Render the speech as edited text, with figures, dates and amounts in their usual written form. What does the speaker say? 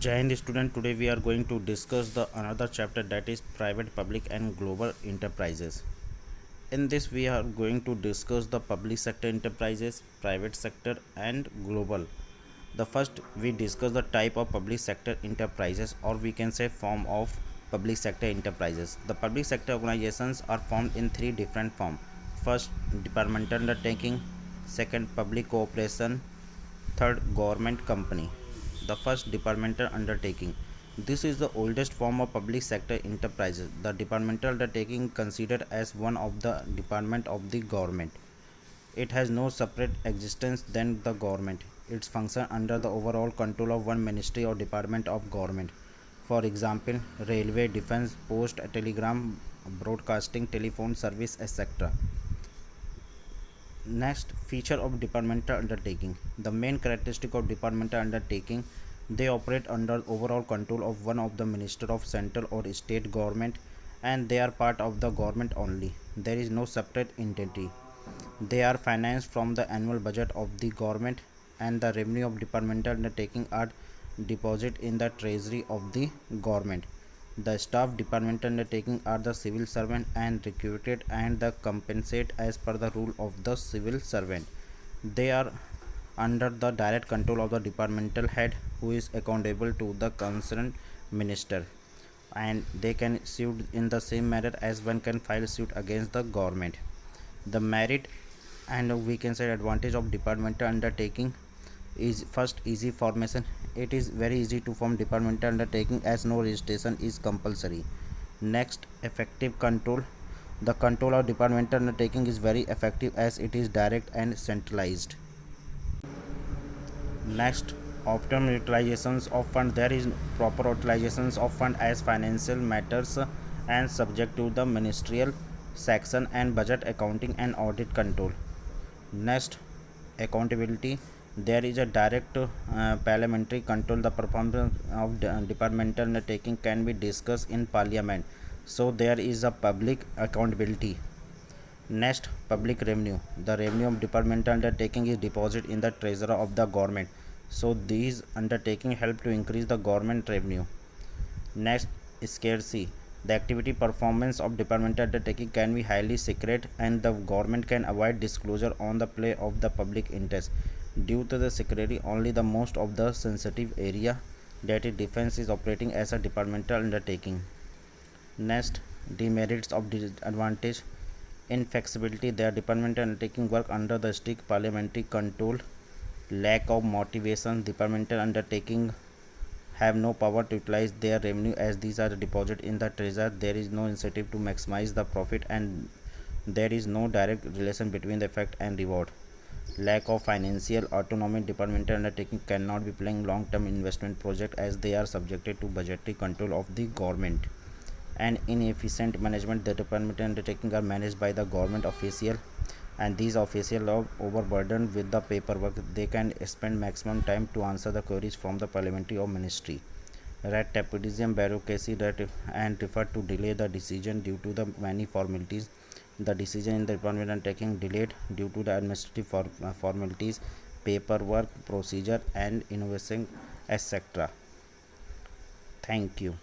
Jai Hind student, today we are going to discuss the another chapter, that is private, public and global enterprises. In this we are going to discuss the public sector enterprises, private sector and global. The first we discuss the type of public sector enterprises, or we can say form of public sector enterprises. The public sector organizations are formed in three different forms. First, departmental undertaking, second, public cooperation, third, government company. The first, departmental undertaking. This is the oldest form of public sector enterprises. The departmental undertaking considered as one of the department of the government. It has no separate existence than the government. It functions under the overall control of one ministry or department of government. For example, railway, defense, post, telegram, broadcasting, telephone service, etc. Next, feature of departmental undertaking. The main characteristic of departmental undertaking, they operate under overall control of one of the minister of central or state government, and they are part of the government only. There is no separate entity. They are financed from the annual budget of the government, and the revenue of departmental undertaking are deposited in the treasury of the government. The staff departmental undertaking are the civil servant and recruited and the compensate as per the rule of the civil servant. They are under the direct control of the departmental head, who is accountable to the concerned minister, and they can sue in the same manner as one can file suit against the government. The merit and we can say advantage of departmental undertaking is: first, easy formation. It is very easy to form departmental undertaking as no registration is compulsory. Next, effective control. The control of departmental undertaking is very effective as it is direct and centralized. Next, optimum utilizations of fund. There is proper utilizations of fund as financial matters and subject to the ministerial section and budget, accounting and audit control. Next, accountability. There is a direct parliamentary control. The performance of departmental undertaking can be discussed in parliament, so there is a public accountability. Next, public revenue. The revenue of departmental undertaking is deposited in the treasury of the government, so these undertaking help to increase the government revenue. Next, scarcity. The activity performance of departmental undertaking can be highly secret, and the government can avoid disclosure on the play of the public interest. Due to the security, only the most of the sensitive area, that is defense, is operating as a departmental undertaking. Next, demerits of disadvantage. Inflexibility. Their departmental undertaking work under the strict parliamentary control. Lack of motivation. Departmental undertaking have no power to utilize their revenue as these are deposited in the treasury. There is no incentive to maximize the profit, and there is no direct relation between the effect and reward. Lack of financial autonomy. Departmental undertaking cannot be planning long-term investment project as they are subjected to budgetary control of the government. And inefficient management. The departmental undertaking are managed by the government official, and these officials are overburdened with the paperwork. They can spend maximum time to answer the queries from the parliamentary or ministry. Red tapetism, bureaucracy, and refer to delay the decision due to the many formalities. The decision in the department undertaking delayed due to the administrative formalities, paperwork, procedure, and innovation, etc. Thank you.